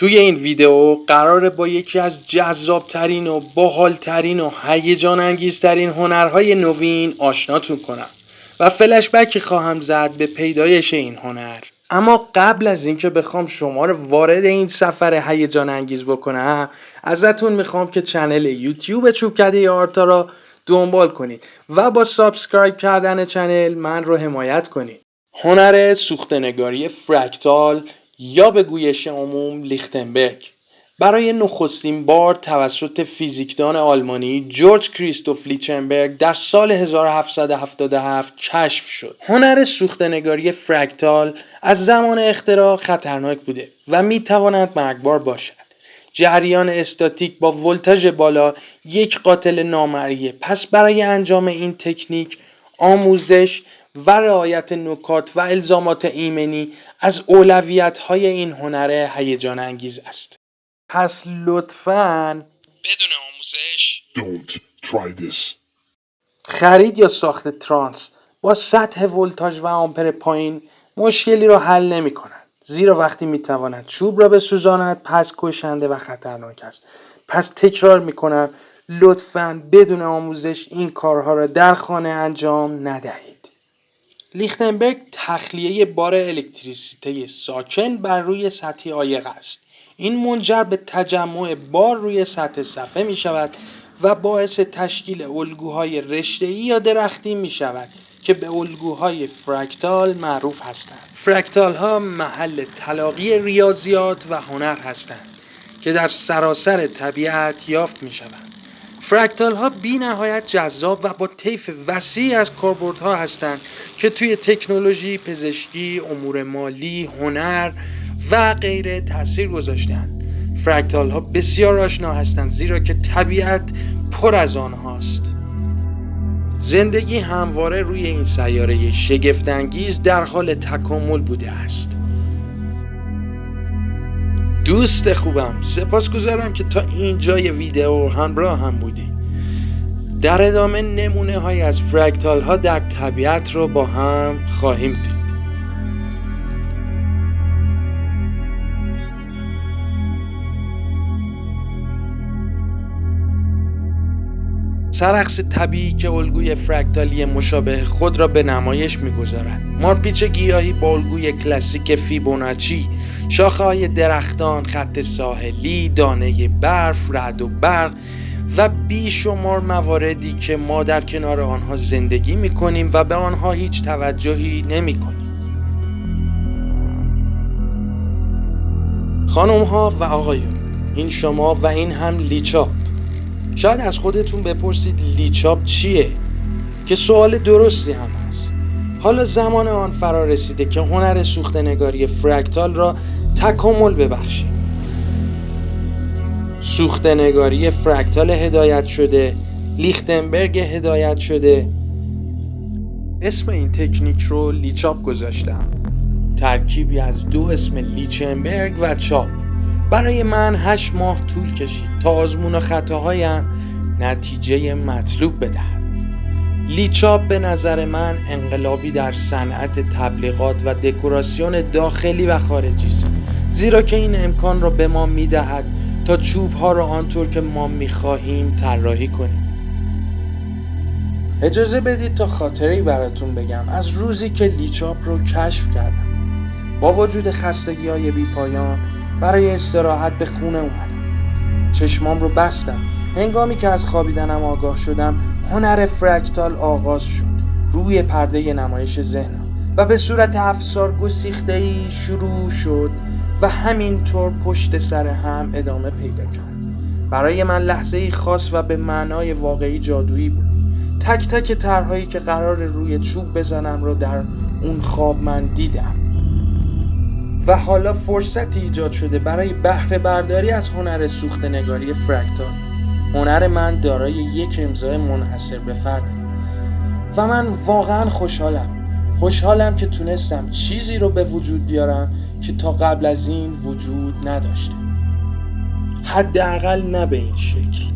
توی این ویدیو قراره با یکی از جذابترین و باحالترین و هیجان انگیزترین هنرهای نوین آشناتون کنم و فلشبکی خواهم زد به پیدایش این هنر. اما قبل از اینکه بخوام شما رو وارد این سفر هیجان انگیز بکنم، ازتون میخوام که چنل یوتیوب چوبکده آرتا را دنبال کنید و با سابسکرایب کردن چنل من رو حمایت کنید. هنر سوخته‌نگاری فرکتال یا به گویش عموم لیختنبرگ برای نخستین بار توسط فیزیکدان آلمانی جورج کریستوف لیچتنبرگ در سال 1777 کشف شد. هنر سوخته‌نگاری فرکتال از زمان اختراع خطرناک بوده و میتواند مرگبار باشد. جریان استاتیک با ولتاژ بالا یک قاتل نامرئیه. پس برای انجام این تکنیک آموزش و رعایت نکات و الزامات ایمنی از اولویت‌های این هنر هیجان انگیز است. پس لطفاً بدون آموزش Don't try this. خرید یا ساخت ترانس با سطح ولتاژ و آمپر پایین مشکلی را حل نمی کند، زیرا وقتی می تواند چوب را بسوزاند پس کشنده و خطرناک است. پس تکرار می کنم لطفاً بدون آموزش این کارها را در خانه انجام ندهید. لیختنبرگ تخلیه بار الکتریسیته ساکن بر روی سطح عایق است. این منجر به تجمع بار روی سطح صفحه می شود و باعث تشکیل الگوهای رشته‌ای یا درختی می شود که به الگوهای فرکتال معروف هستند. فرکتال ها محل تلاقی ریاضیات و هنر هستند که در سراسر طبیعت یافت می شوند. فرکتال ها بی نهایت جذاب و با طیف وسیع از کاربردها هستند که توی تکنولوژی، پزشکی، امور مالی، هنر و غیره تأثیر گذاشتند. فرکتال ها بسیار آشنا هستند زیرا که طبیعت پر از آنهاست. زندگی همواره روی این سیاره شگفت‌انگیز در حال تکامل بوده است. دوست خوبم، سپاسگزارم که تا اینجای ویدیو همراه هم بودی. در ادامه نمونه های از فرکتال ها در طبیعت رو با هم خواهیم دید. سرخس طبیعی که الگوی فرکتالی مشابه خود را به نمایش می‌گذارد. مارپیچ گیاهی با الگوی کلاسیک فیبوناچی، شاخه‌های درختان، خط ساحلی، دانه برف، رعد و برق و بیشمار مواردی که ما در کنار آنها زندگی می‌کنیم و به آنها هیچ توجهی نمی‌کنیم. خانم‌ها و آقایون، این شما و این هم لیچاپ. شاید از خودتون بپرسید لیچاپ چیه؟ که سوال درستی هم هست. حالا زمان آن فرا رسیده که هنر سوخته‌نگاری فرکتال را تکامل ببخشیم. سوخته‌نگاری فرکتال هدایت شده، لیختنبرگ هدایت شده. اسم این تکنیک رو لیچاپ گذاشتم. ترکیبی از دو اسم لیچتنبرگ و چاپ. برای من 8 ماه طول کشید تا آزمون و خطاهایم نتیجه مطلوب بدهد. لیچاپ به نظر من انقلابی در صنعت تبلیغات و دکوراسیون داخلی و خارجی است، زیرا که این امکان را به ما می‌دهد تا چوب‌ها را آنطور که ما می‌خواهیم طراحی کنیم. اجازه بدید تا خاطره‌ای براتون بگم از روزی که لیچاپ رو کشف کردم. با وجود خستگی‌های بی‌پایان برای استراحت به خونه اومدم. چشمام رو بستم. هنگامی که از خوابیدنم آگاه شدم، هنر فرکتال آغاز شد روی پرده نمایش ذهنم و به صورت افسار گسیخته‌ای شروع شد و همینطور پشت سر هم ادامه پیدا کرد. برای من لحظه‌ای خاص و به معنای واقعی جادویی بود. تک تک طرح‌هایی که قرار روی چوب بزنم رو در اون خواب من دیدم. و حالا فرصتی ایجاد شده برای بهره برداری از هنر سوخته‌نگاری فرکتال. هنر من دارای یک امضای منحصر به فرد و من واقعا خوشحالم که تونستم چیزی رو به وجود بیارم که تا قبل از این وجود نداشته، حداقل نه به این شکل.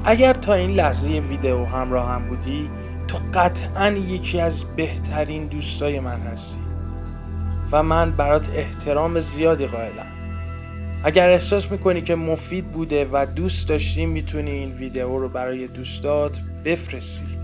اگر تا این لحظه ویدیو همراه هم بودی، تو قطعاً یکی از بهترین دوستای من هستی و من برات احترام زیادی قائلم. اگر احساس میکنی که مفید بوده و دوست داشتی، میتونی این ویدیو رو برای دوستات بفرستی.